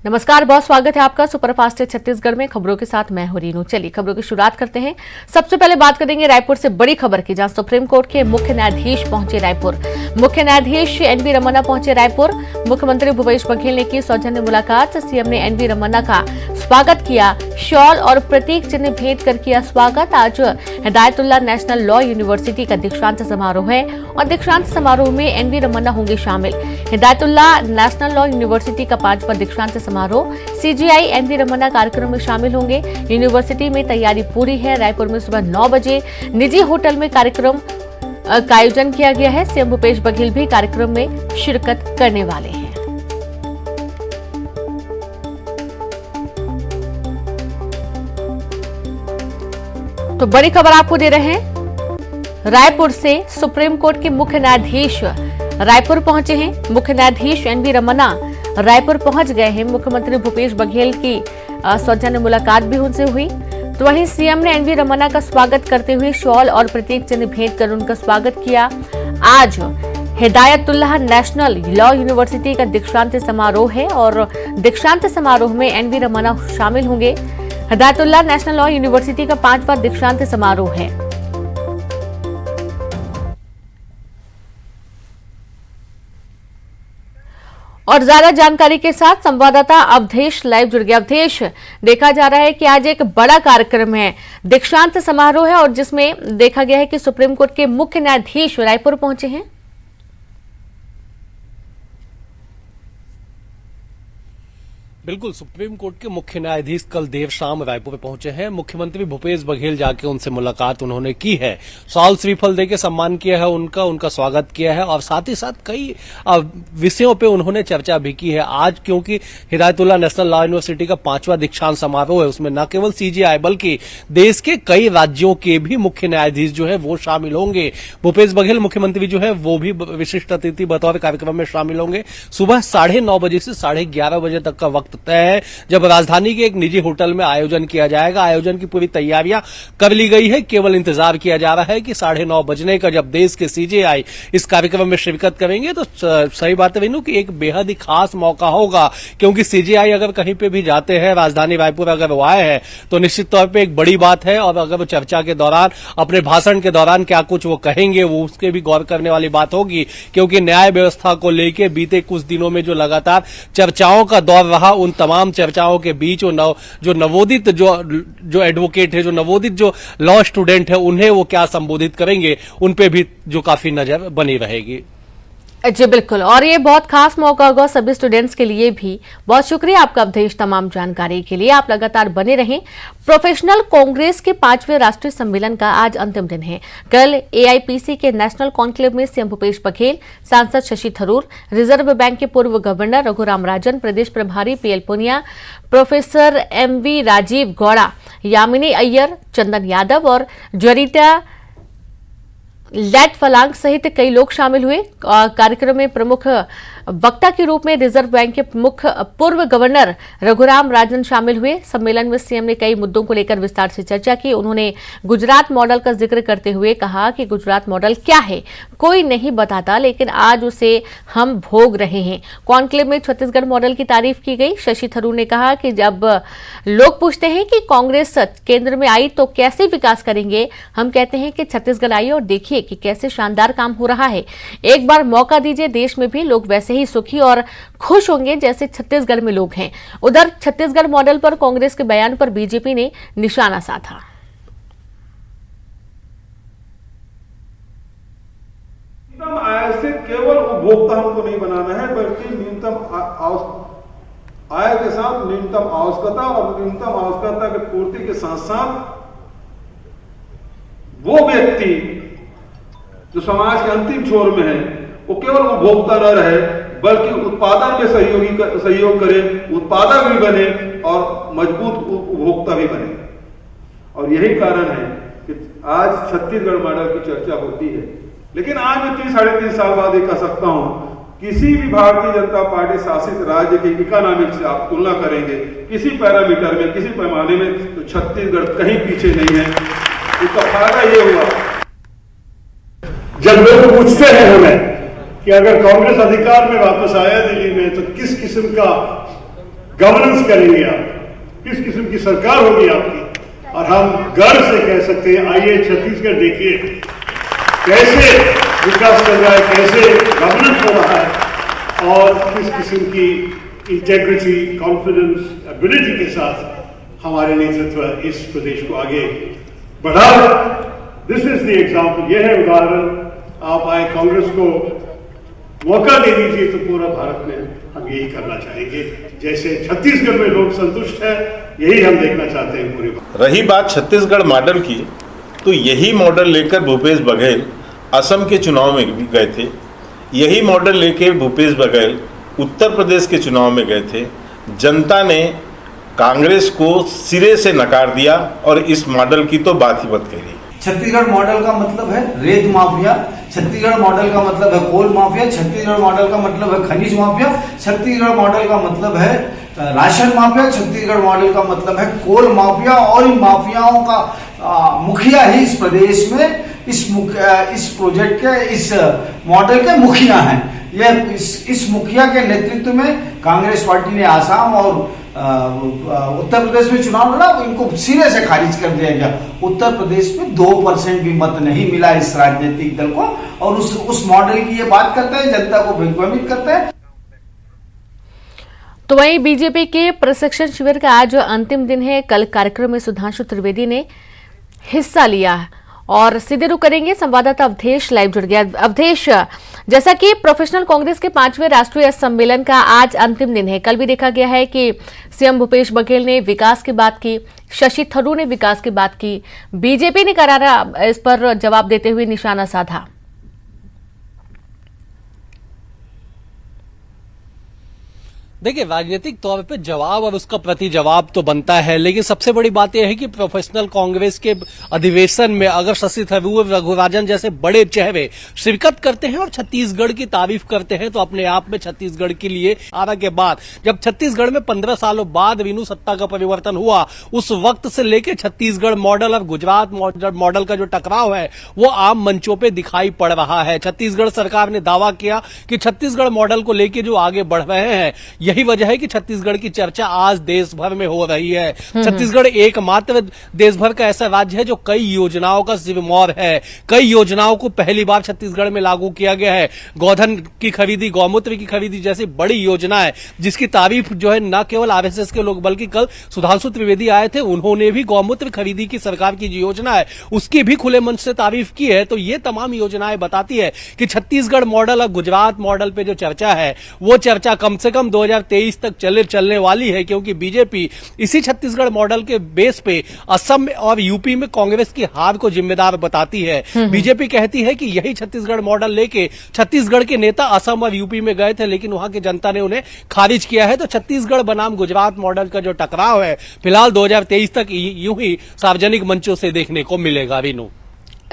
नमस्कार, बहुत स्वागत है आपका सुपरफास्ट छत्तीसगढ़ में। खबरों के साथ मैं हूं रीनू। चलिए खबरों की शुरुआत करते हैं। सबसे पहले बात करेंगे रायपुर से बड़ी खबर की, जहां सुप्रीम कोर्ट के मुख्य न्यायाधीश पहुंचे रायपुर। मुख्य न्यायाधीश एनवी रमन्ना पहुंचे रायपुर। मुख्यमंत्री भूपेश बघेल ने की सौजन्य मुलाकात। सीएम ने एनवी रमन्ना का स्वागत किया, शॉल और प्रतीक चिन्ह भेंट कर किया स्वागत। आज हिदायतुल्लाह नेशनल लॉ यूनिवर्सिटी का दीक्षांत समारोह है और दीक्षांत समारोह में एनवी रमन्ना होंगे शामिल। हिदायतुल्लाह नेशनल लॉ यूनिवर्सिटी का 5वां दीक्षांत समारोह, सीजीआई एनवी रमन्ना कार्यक्रम में शामिल होंगे। यूनिवर्सिटी में तैयारी पूरी है। रायपुर में सुबह 9 बजे निजी होटल में कार्यक्रम का आयोजन किया गया है। सीएम भूपेश बघेल भी कार्यक्रम में शिरकत करने वाले हैं। तो बड़ी खबर आपको दे रहे हैं, रायपुर से सुप्रीम कोर्ट के मुख्य न्यायाधीश रायपुर पहुंचे हैं। मुख्य न्यायाधीश एनवी रमन्ना रायपुर पहुंच गए हैं। मुख्यमंत्री भूपेश बघेल की सौजन्य मुलाकात भी उनसे हुई। तो वहीं सीएम ने एनवी रमन्ना का स्वागत करते हुए शॉल और प्रतीक चिन्ह भेंट कर उनका स्वागत किया। आज हिदायतुल्लाह नेशनल लॉ यूनिवर्सिटी का दीक्षांत समारोह है और दीक्षांत समारोह में एनवी रमन्ना शामिल होंगे। हिदायतुल्लाह नेशनल लॉ यूनिवर्सिटी का 5वां दीक्षांत समारोह है। और ज्यादा जानकारी के साथ संवाददाता अवधेश लाइव जुड़ गया। अवधेश, देखा जा रहा है कि आज एक बड़ा कार्यक्रम है, दीक्षांत समारोह है और जिसमें देखा गया है कि सुप्रीम कोर्ट के मुख्य न्यायाधीश रायपुर पहुंचे हैं। बिल्कुल, सुप्रीम कोर्ट के मुख्य न्यायाधीश कल देर शाम रायपुर पहुंचे हैं। मुख्यमंत्री भूपेश बघेल जाके उनसे मुलाकात उन्होंने की है, शॉल श्रीफल देके सम्मान किया है, उनका स्वागत किया है और साथ ही साथ कई विषयों पे उन्होंने चर्चा भी की है। आज क्योंकि हिदायतुल्लाह नेशनल लॉ यूनिवर्सिटी का 5वां दीक्षांत समारोह है, उसमें न केवल सीजीआई बल्कि देश के कई राज्यों के भी मुख्य न्यायाधीश जो है वो शामिल होंगे। भूपेश बघेल मुख्यमंत्री जो है वो भी विशिष्ट अतिथि बतौर कार्यक्रम में शामिल होंगे। सुबह 9:30 बजे से 11:30 बजे तक का वक्त तय है, जब राजधानी के एक निजी होटल में आयोजन किया जाएगा। आयोजन की पूरी तैयारियां कर ली गई है, केवल इंतजार किया जा रहा है कि 9:30 बजने का जब देश के सीजेआई इस कार्यक्रम में शिरकत करेंगे तो सही बात है वीनू कि एक बेहद ही खास मौका होगा, क्योंकि सीजेआई अगर कहीं पे भी जाते हैं, राजधानी रायपुर अगर वो आए हैं तो निश्चित तौर पर एक बड़ी बात है। और अगर वो चर्चा के दौरान, अपने भाषण के दौरान क्या कुछ वो कहेंगे, वो उसके भी गौर करने वाली बात होगी, क्योंकि न्याय व्यवस्था को लेकर बीते कुछ दिनों में जो लगातार चर्चाओं का दौर रहा, उन तमाम चर्चाओं के बीच जो नवोदित जो एडवोकेट है, जो नवोदित जो लॉ स्टूडेंट है, उन्हें वो क्या संबोधित करेंगे, उन पे भी जो काफी नजर बनी रहेगी। जी बिल्कुल, और ये बहुत खास मौका होगा सभी स्टूडेंट्स के लिए भी। बहुत शुक्रिया आपका अवधेश, तमाम जानकारी के लिए। आप लगातार बने रहें। प्रोफेशनल कांग्रेस के 5वें राष्ट्रीय सम्मेलन का आज अंतिम दिन है। कल एआईपीसी के नेशनल कॉन्क्लेव में सीएम भूपेश बघेल, सांसद शशि थरूर, रिजर्व बैंक के पूर्व गवर्नर रघुराम राजन, प्रदेश प्रभारी P L Punia, professor M V Rajeev Gowda, Yamini Aiyar, Chandan Yadav और ज्वरिता लैट फलांग सहित कई लोग शामिल हुए। कार्यक्रम में प्रमुख वक्ता के रूप में रिजर्व बैंक के मुख्य पूर्व गवर्नर रघुराम राजन शामिल हुए। सम्मेलन में सीएम ने कई मुद्दों को लेकर विस्तार से चर्चा की। उन्होंने गुजरात मॉडल का जिक्र करते हुए कहा कि गुजरात मॉडल क्या है कोई नहीं बताता, लेकिन आज उसे हम भोग रहे हैं। कॉन्क्लेव में छत्तीसगढ़ मॉडल की तारीफ की गई। शशि थरूर ने कहा कि जब लोग पूछते हैं कि कांग्रेस केंद्र में आई तो कैसे विकास करेंगे, हम कहते हैं कि छत्तीसगढ़ आई और देखिए कि कैसे शानदार काम हो रहा है। एक बार मौका दीजिए, देश में भी लोग वैसे ही सुखी और खुश होंगे जैसे छत्तीसगढ़ में लोग हैं। उधर छत्तीसगढ़ मॉडल पर कांग्रेस के बयान पर बीजेपी ने निशाना साधा। न्यूनतम आय से केवल उपभोक्ता हमको नहीं बनाना है, बल्कि न्यूनतम आय के साथ न्यूनतम आवश्यकता और न्यूनतम आवश्यकता की पूर्ति के साथ साथ वो व्यक्ति जो समाज के अंतिम छोर में है वो केवल उपभोक्ता न रहे, बल्कि उत्पादन में सहयोग करे, उत्पादक भी बने और मजबूत उपभोक्ता भी बने। और यही कारण है कि आज छत्तीसगढ़ मॉडल की चर्चा होती है। लेकिन आज मैं 3-3.5 साल बाद ये कह सकता हूं, किसी भी भारतीय जनता पार्टी शासित राज्य के इकोनॉमिक से आप तुलना करेंगे किसी पैरामीटर में, किसी पैमाने में, तो छत्तीसगढ़ कहीं पीछे नहीं है। इसका फायदा ये हुआ, जब लोग पूछते हैं हमें कि अगर कांग्रेस अधिकार में वापस आया दिल्ली में तो किस किस्म का गवर्नेंस करेंगे आप, किस किस्म की सरकार होगी आपकी। और हम गर्व से कह सकते हैं, आइए छत्तीसगढ़ देखिए कैसे विकास कर रहा है, कैसे गवर्नेंस हो रहा है और किस किस्म की इंटेग्रिटी, कॉन्फिडेंस, एबिलिटी के साथ हमारे नेतृत्व इस प्रदेश को आगे बढ़ा रहा है। दिस इज द एग्जाम्पल, यह है उदाहरण। आप आए, कांग्रेस को मौका दे दीजिए तो पूरा भारत में हम यही करना चाहेंगे। जैसे छत्तीसगढ़ में लोग संतुष्ट है, यही हम देखना चाहते हैं पूरे भारत। रही बात छत्तीसगढ़ मॉडल की, तो यही मॉडल लेकर भूपेश बघेल असम के चुनाव में भी गए थे। यही मॉडल लेकर भूपेश बघेल उत्तर प्रदेश के चुनाव में गए थे। जनता ने कांग्रेस को सिरे से नकार दिया और इस मॉडल की तो बात ही मत करिए। छत्तीसगढ़ मॉडल का मतलब है रेत माफिया, छत्तीसगढ़ मॉडल का मतलब है कोल माफिया, छत्तीसगढ़ मॉडल का मतलब है खनिज माफिया, छत्तीसगढ़ मॉडल का मतलब है राशन माफिया, छत्तीसगढ़ मॉडल का मतलब है कोल माफिया। और इन माफियाओं का मुखिया ही इस प्रदेश में इस प्रोजेक्ट के, इस मॉडल के मुखिया हैं। यह इस मुखिया के नेतृत्व में कांग्रेस पार्टी ने आसाम और उत्तर प्रदेश में चुनाव लड़ा, इनको सिरे से खारिज कर दिया गया। उत्तर प्रदेश में 2% भी मत नहीं मिला इस राजनीतिक दल को, और उस मॉडल की ये बात करते हैं, जनता को भ्रमित करते हैं। तो वहीं बीजेपी के प्रशिक्षण शिविर का आज अंतिम दिन है। कल कार्यक्रम में सुधांशु त्रिवेदी ने हिस्सा लिया और सीधे रुख करेंगे संवाददाता अवधेश लाइव जुड़ गया। अवधेश, जैसा कि प्रोफेशनल कांग्रेस के 5वें राष्ट्रीय सम्मेलन का आज अंतिम दिन है, कल भी देखा गया है कि सीएम भूपेश बघेल ने विकास की बात की, शशि थरूर ने विकास की बात की, बीजेपी ने करारा इस पर जवाब देते हुए निशाना साधा। देखिए, राजनीतिक तौर पे जवाब और उसका प्रति जवाब तो बनता है, लेकिन सबसे बड़ी बात यह है कि प्रोफेशनल कांग्रेस के अधिवेशन में अगर शशि थरूर, रघुराजन जैसे बड़े चेहरे शिरकत करते हैं और छत्तीसगढ़ की तारीफ करते हैं, तो अपने आप में छत्तीसगढ़ के लिए आने के बाद जब छत्तीसगढ़ में 15 सालों बाद रीनू सत्ता का परिवर्तन हुआ, उस वक्त से लेकर छत्तीसगढ़ मॉडल और गुजरात मॉडल का जो टकराव है वो आम मंचों पर दिखाई पड़ रहा है। छत्तीसगढ़ सरकार ने दावा किया कि छत्तीसगढ़ मॉडल को लेकर जो आगे बढ़ रहे हैं, यही वजह है कि छत्तीसगढ़ की चर्चा आज देश भर में हो रही है। छत्तीसगढ़ एकमात्र देश भर का ऐसा राज्य है जो कई योजनाओं का सिरमौर है। कई योजनाओं को पहली बार छत्तीसगढ़ में लागू किया गया है। गोधन की खरीदी, गौमूत्र की खरीदी जैसी बड़ी योजना है, जिसकी तारीफ जो है न केवल आरएसएस के लोग बल्कि कल सुधांशु त्रिवेदी आए थे, उन्होंने भी गौमूत्र खरीदी की सरकार की जो योजना है उसकी भी खुले मंच से तारीफ की है। तो ये तमाम योजनाएं बताती है कि छत्तीसगढ़ मॉडल और गुजरात मॉडल पे जो चर्चा है वो चर्चा कम से कम 2023 तक चलने वाली है, क्योंकि बीजेपी इसी छत्तीसगढ़ मॉडल के बेस पे असम और यूपी में कांग्रेस की हार को जिम्मेदार बताती है। बीजेपी कहती है कि यही छत्तीसगढ़ मॉडल लेके छत्तीसगढ़ के नेता असम और यूपी में गए थे, लेकिन वहां की जनता ने उन्हें खारिज किया है। तो छत्तीसगढ़ बनाम गुजरात मॉडल का जो टकराव है फिलहाल 2023 तक यूं ही सार्वजनिक मंचों से देखने को मिलेगा। रीनू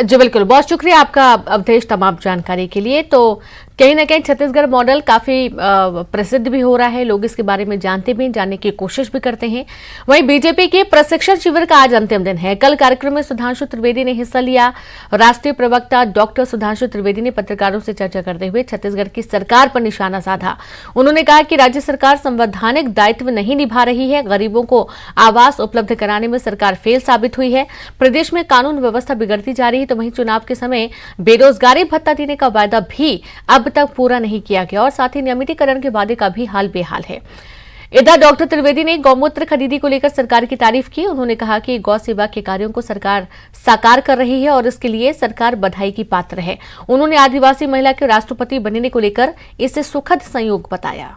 जी बिल्कुल, बहुत शुक्रिया आपका अवधेश तमाम जानकारी के लिए। तो कहीं ना कहीं छत्तीसगढ़ मॉडल काफी प्रसिद्ध भी हो रहा है, लोग इसके बारे में जानते भी, जानने की कोशिश भी करते हैं। वहीं बीजेपी के प्रशिक्षण शिविर का आज अंतिम दिन है। कल कार्यक्रम में सुधांशु त्रिवेदी ने हिस्सा लिया। राष्ट्रीय प्रवक्ता डॉक्टर सुधांशु त्रिवेदी ने पत्रकारों से चर्चा करते हुए छत्तीसगढ़ की सरकार पर निशाना साधा। उन्होंने कहा कि राज्य सरकार संवैधानिक दायित्व नहीं निभा रही है, गरीबों को आवास उपलब्ध कराने में सरकार फेल साबित हुई है, प्रदेश में कानून व्यवस्था बिगड़ती जा रही है। तो वहीं चुनाव के समय बेरोजगारी भत्ता देने का वायदा भी अब तक पूरा नहीं किया गया और साथ ही नियमितीकरण के वादे का भी हाल बेहाल है। इधर डॉक्टर त्रिवेदी ने गौमूत्र खरीदी को लेकर सरकार की तारीफ की। उन्होंने कहा कि गौ सेवा के कार्यों को सरकार साकार कर रही है और इसके लिए सरकार बधाई की पात्र है। उन्होंने आदिवासी महिला के राष्ट्रपति बनने को लेकर इसे सुखद संयोग बताया।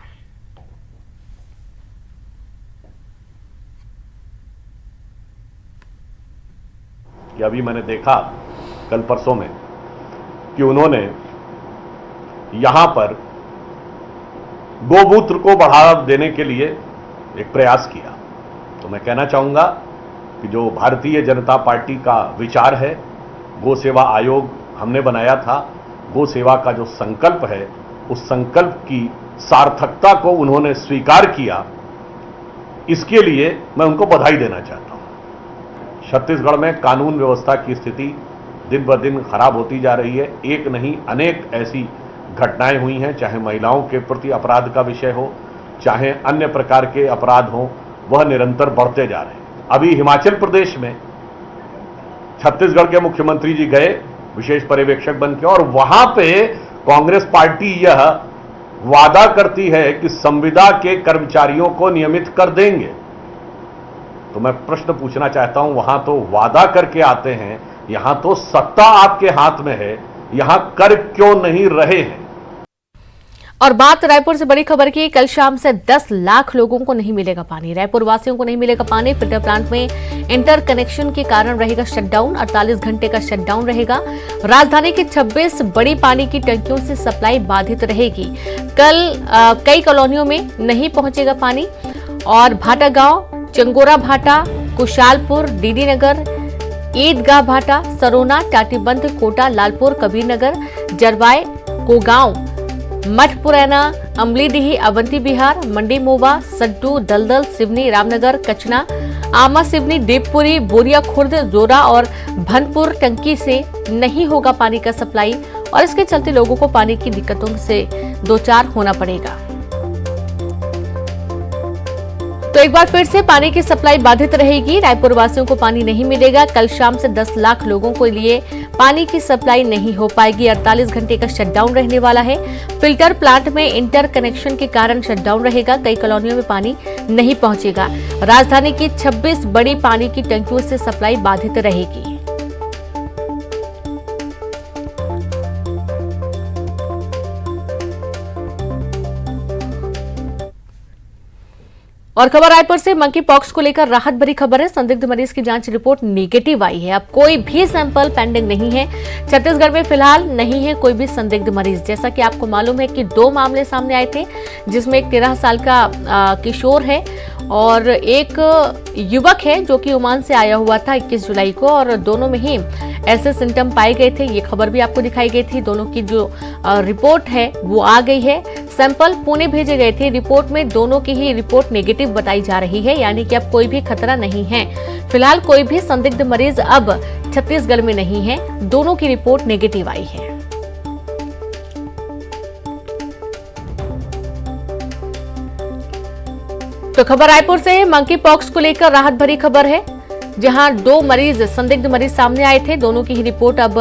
अभी मैंने देखा कल परसों में कि उन्होंने यहां पर गोमूत्र को बढ़ावा देने के लिए एक प्रयास किया। तो मैं कहना चाहूंगा कि जो भारतीय जनता पार्टी का विचार है, गो सेवा आयोग हमने बनाया था, गो सेवा का जो संकल्प है उस संकल्प की सार्थकता को उन्होंने स्वीकार किया, इसके लिए मैं उनको बधाई देना चाहता हूं। छत्तीसगढ़ में कानून व्यवस्था की स्थिति दिन ब दिन खराब होती जा रही है। एक नहीं अनेक ऐसी घटनाएं हुई हैं, चाहे महिलाओं के प्रति अपराध का विषय हो, चाहे अन्य प्रकार के अपराध हों, वह निरंतर बढ़ते जा रहे हैं। अभी हिमाचल प्रदेश में छत्तीसगढ़ के मुख्यमंत्री जी गए विशेष पर्यवेक्षक बन के, और वहां पे कांग्रेस पार्टी यह वादा करती है कि संविदा के कर्मचारियों को नियमित कर देंगे। तो मैं प्रश्न पूछना चाहता हूं, वहां तो वादा करके आते हैं, यहां तो सत्ता आपके हाथ में है, यहां कर क्यों नहीं रहे हैं? और बात रायपुर से बड़ी खबर की। कल शाम से 10 लाख लोगों को नहीं मिलेगा पानी। रायपुर वासियों को नहीं मिलेगा पानी। फिल्टर प्लांट में इंटर कनेक्शन के कारण रहेगा शटडाउन। 48 घंटे का शटडाउन रहेगा। राजधानी की 26 बड़ी पानी की टंकियों से सप्लाई बाधित रहेगी। कल कई कॉलोनियों में नहीं पहुंचेगा पानी। और भाटा गांव, चंगोरा भाटा, कुशालपुर, डीडी नगर, ईदगाह भाटा, सरोना, टाटीबंध, कोटा, लालपुर, कबीर नगर, जरवाय, कोगांव, मठपुरैना, अमलीडीही, अवंती बिहार, मंडी मोवा, सड्डू, दलदल, सिवनी, रामनगर, कचना, आमा सिवनी, देवपुरी, बोरिया खुर्द, जोरा और भनपुर टंकी से नहीं होगा पानी का सप्लाई। और इसके चलते लोगों को पानी की दिक्कतों से दो चार होना पड़ेगा। तो एक बार फिर से पानी की सप्लाई बाधित रहेगी। रायपुर वासियों को पानी नहीं मिलेगा। कल शाम से 10 लाख लोगों के लिए पानी की सप्लाई नहीं हो पाएगी। 48 घंटे का शटडाउन रहने वाला है। फिल्टर प्लांट में इंटर कनेक्शन के कारण शटडाउन रहेगा। कई कॉलोनियों में पानी नहीं पहुंचेगा। राजधानी की 26 बड़ी पानी की टंकियों से सप्लाई बाधित रहेगी। और खबर रायपुर से मंकी पॉक्स को लेकर राहत भरी खबर है। संदिग्ध मरीज की जांच रिपोर्ट नेगेटिव आई है। अब कोई भी सैंपल पेंडिंग नहीं है। छत्तीसगढ़ में फिलहाल नहीं है कोई भी संदिग्ध मरीज। जैसा कि आपको मालूम है कि 2 मामले सामने आए थे, जिसमें एक 13 साल का किशोर है और एक युवक है जो कि ओमान से आया हुआ था 21 जुलाई को, और दोनों में ही ऐसे सिम्टम पाए गए थे। ये खबर भी आपको दिखाई गई थी। दोनों की जो रिपोर्ट है वो आ गई है। सैंपल पुणे भेजे गए थे। रिपोर्ट में दोनों की ही रिपोर्ट नेगेटिव बताई जा रही है, यानी कि अब कोई भी खतरा नहीं है। फिलहाल कोई भी संदिग्ध मरीज अब छत्तीसगढ़ में नहीं है। दोनों की रिपोर्ट नेगेटिव आई है। तो खबर रायपुर से मंकी पॉक्स को लेकर राहत भरी खबर है, जहां 2 मरीज संदिग्ध मरीज सामने आए थे। दोनों की ही रिपोर्ट अब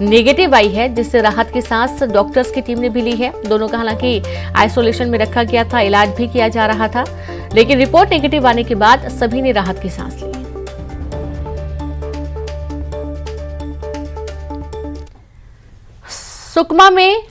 नेगेटिव आई है, जिससे राहत की सांस डॉक्टर्स की टीम ने भी ली है। दोनों का हालांकि आइसोलेशन में रखा गया था, इलाज भी किया जा रहा था, लेकिन रिपोर्ट नेगेटिव आने के बाद सभी ने राहत की सांस ली। सुकमा में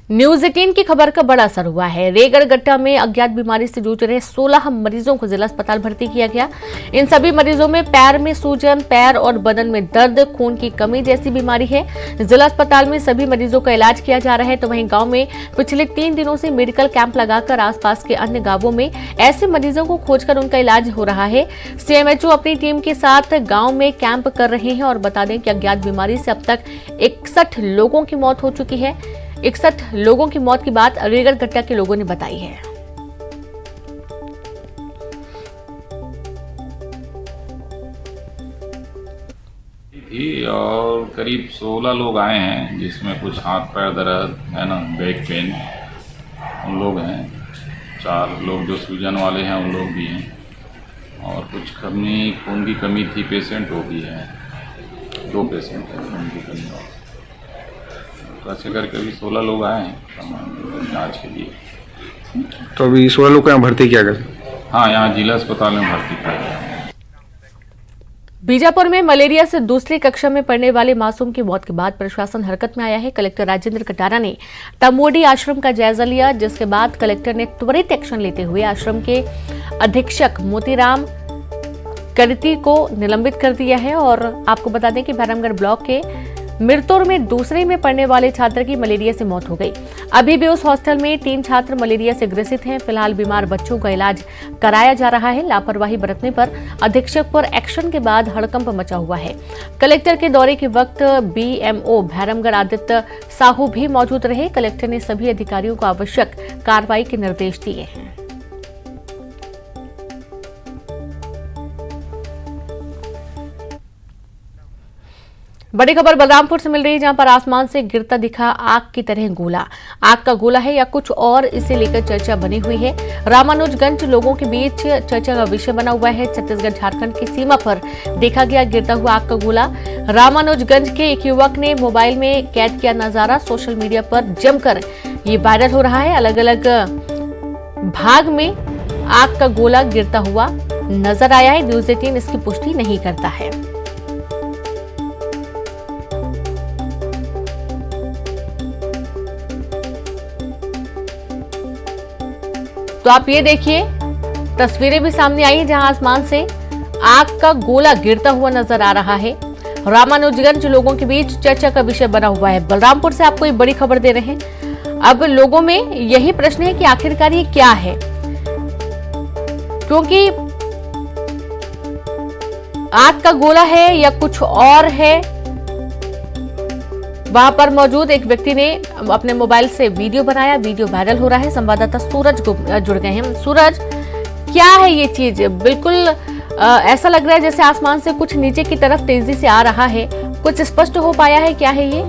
न्यूज 18 की खबर का बड़ा असर हुआ है। रेगड़गट्टा में अज्ञात बीमारी से जूझ रहे 16 मरीजों को जिला अस्पताल भर्ती किया गया। इन सभी मरीजों में पैर में सूजन, पैर और बदन में दर्द, खून की कमी जैसी बीमारी है। जिला अस्पताल में सभी मरीजों का इलाज किया जा रहा है। तो वहीं गांव में पिछले 3 दिनों से मेडिकल कैंप लगाकर आसपास के अन्य गांवों में ऐसे मरीजों को खोजकर उनका इलाज हो रहा है। सीएमएचओ अपनी टीम के साथ गाँव में कैंप कर रहे हैं। और बता दें कि अज्ञात बीमारी से अब तक 61 लोगों की मौत हो चुकी है। 61 लोगों की मौत की बात रेगड़गट्टा के लोगों ने बताई है। और करीब 16 लोग आए हैं, जिसमें कुछ हाथ पैर दर्द है ना, बैक पेन उन लोग हैं। 4 लोग जो सूजन वाले हैं उन लोग भी हैं, और कुछ खून की कमी थी, पेशेंट वो भी है। 2 पेशेंट हैं खून की कमी। ऐसे करके अभी 16 लोग आए हैं जांच के लिए। तो अभी 16 लोग को यहाँ भर्ती किया गया? हाँ, यहाँ जिला अस्पताल में भर्ती किया गया। बीजापुर में मलेरिया से दूसरी कक्षा में पढ़ने वाले मासूम की मौत के बाद प्रशासन हरकत में आया है। कलेक्टर राजेंद्र कटारा ने तमोडी आश्रम का जायजा लिया, जिसके बाद कलेक्टर ने त्वरित एक्शन लेते हुए आश्रम के अधीक्षक मोतीराम करती को निलंबित कर दिया है। और आपको बता दें कि भैरमगढ़ ब्लॉक के मिरतुर में दूसरे में पढ़ने वाले छात्र की मलेरिया से मौत हो गई। अभी भी उस हॉस्टल में 3 छात्र मलेरिया से ग्रसित हैं। फिलहाल बीमार बच्चों का इलाज कराया जा रहा है। लापरवाही बरतने पर अधीक्षक पर एक्शन के बाद हड़कंप मचा हुआ है। कलेक्टर के दौरे के वक्त बीएमओ भैरमगढ़ आदित्य साहू भी मौजूद रहे। कलेक्टर ने सभी अधिकारियों को आवश्यक कार्रवाई के निर्देश दिए हैं। बड़ी खबर बलरामपुर से मिल रही है, जहां पर आसमान से गिरता दिखा आग की तरह गोला। आग का गोला है या कुछ और, इसे लेकर चर्चा बनी हुई है। रामानुजगंज लोगों के बीच चर्चा का विषय बना हुआ है। छत्तीसगढ़ झारखंड की सीमा पर देखा गया गिरता हुआ आग का गोला। रामानुजगंज के एक युवक ने मोबाइल में कैद किया नजारा सोशल मीडिया पर जमकर ये वायरल हो रहा है। अलग अलग भाग में आग का गोला गिरता हुआ नजर आया है। न्यूज 18 इसकी पुष्टि नहीं करता है। तो आप ये देखिए, तस्वीरें भी सामने आई हैं जहां आसमान से आग का गोला गिरता हुआ नजर आ रहा है। रामानुजगंज लोगों के बीच चर्चा का विषय बना हुआ है। बलरामपुर से आपको ये बड़ी खबर दे रहे हैं। अब लोगों में यही प्रश्न है कि आखिरकार ये क्या है, क्योंकि आग का गोला है या कुछ और है। वहां पर मौजूद एक व्यक्ति ने अपने मोबाइल से वीडियो बनाया, वीडियो वायरल हो रहा है। संवाददाता सूरज जुड़ गए हैं। सूरज, क्या है ये चीज? बिल्कुल ऐसा लग रहा है जैसे आसमान से कुछ नीचे की तरफ तेजी से आ रहा है। कुछ स्पष्ट हो पाया है क्या है ये?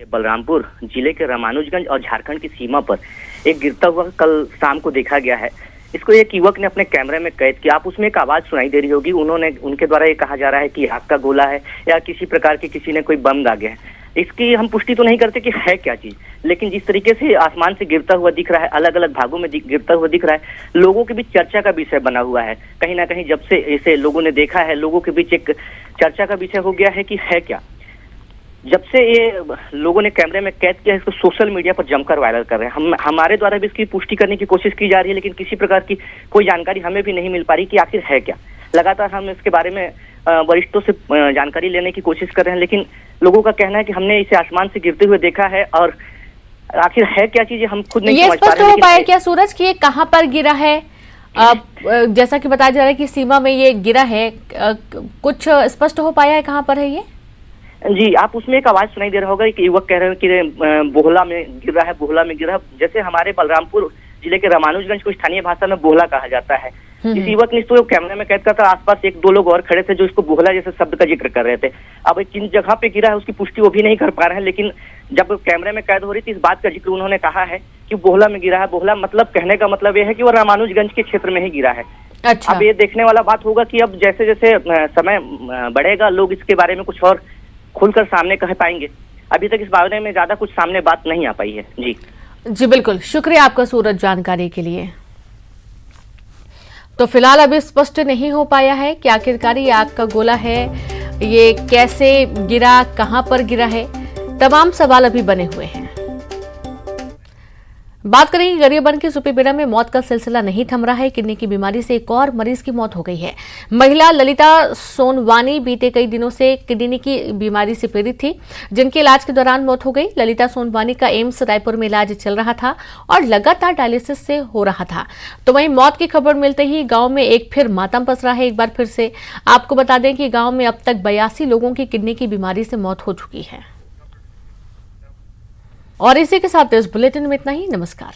बलरामपुर जिले के रामानुजगंज और झारखंड की सीमा पर एक गिरता हुआ कल शाम को देखा गया है। इसको एक युवक ने अपने कैमरे में कैद किया। आप उसमें एक आवाज सुनाई दे रही होगी। उनके द्वारा ये कहा जा रहा है कि आग का गोला है या किसी प्रकार की किसी ने कोई बम दागे है। इसकी हम पुष्टि तो नहीं करते कि है क्या चीज, लेकिन जिस तरीके से आसमान से गिरता हुआ दिख रहा है, अलग अलग भागों में गिरता हुआ दिख रहा है, लोगों के बीच चर्चा का विषय बना हुआ है। कहीं ना कहीं जब से इसे लोगों ने देखा है, लोगों के बीच एक चर्चा का विषय हो गया है कि है क्या। जब से ये लोगों ने कैमरे में कैद किया, इसको सोशल मीडिया पर जमकर वायरल कर रहे हैं। हमारे द्वारा भी इसकी पुष्टि करने की कोशिश की जा रही है, लेकिन किसी प्रकार की कोई जानकारी हमें भी नहीं मिल पा रही कि आखिर है क्या। लगातार हम इसके बारे में वरिष्ठों से जानकारी लेने की कोशिश कर रहे हैं, लेकिन लोगों का कहना है कि हमने इसे आसमान से गिरते हुए देखा है और आखिर है क्या चीज हम खुद नहीं समझ पा रहे हैं। ये स्पष्ट हो पाया क्या सूरज कि ये कहाँ पर गिरा है? जैसा कि बताया जा रहा है कि सीमा में ये गिरा है, कुछ स्पष्ट हो पाया है कहाँ पर है ये? जी, आप उसमें एक आवाज सुनाई दे रहा होगा कि युवक कह रहे हैं कि बोहला में गिर रहा है, बोहला में गिर रहा है। जैसे हमारे बलरामपुर जिले के रामानुजगंज को स्थानीय भाषा में बोहला कहा जाता है। इस युवक ने इसको कैमरे में कैद करता, आसपास एक दो लोग और खड़े थे जो इसको बोहला जैसे शब्द का जिक्र कर रहे थे। अब किन जगह पे गिरा है उसकी पुष्टि वो भी नहीं कर पा रहे हैं, लेकिन जब कैमरे में कैद हो रही थी इस बात का जिक्र उन्होंने कहा है कि बोहला में गिरा है। बोहला मतलब कहने का मतलब यह है कि वो रामानुजगंज के क्षेत्र में ही गिरा है। अच्छा। अब ये देखने वाला बात होगा कि अब जैसे जैसे समय बढ़ेगा लोग इसके बारे में कुछ और खुलकर सामने कह पाएंगे। अभी तक इस बारे में ज्यादा कुछ सामने बात नहीं आ पाई है। जी बिल्कुल, शुक्रिया आपका सूरज जानकारी के लिए। तो फिलहाल अभी स्पष्ट नहीं हो पाया है कि आखिरकार ये आग का गोला है, ये कैसे गिरा, कहां पर गिरा है, तमाम सवाल अभी बने हुए हैं। बात करेंगे गरियाबंद के सुपेबेड़ा में मौत का सिलसिला नहीं थम रहा है। किडनी की बीमारी से एक और मरीज की मौत हो गई है। महिला ललिता सोनवानी बीते कई दिनों से किडनी की बीमारी से पीड़ित थी, जिनके इलाज के दौरान मौत हो गई। ललिता सोनवानी का एम्स रायपुर में इलाज चल रहा था और लगातार डायलिसिस से हो रहा था। तो वहीं मौत की खबर मिलते ही गांव में एक फिर मातम पसरा है। एक बार फिर से आपको बता दें कि गाँव में अब तक 82 लोगों की किडनी की बीमारी से मौत हो चुकी है। और इसी के साथ इस बुलेटिन में इतना ही। नमस्कार।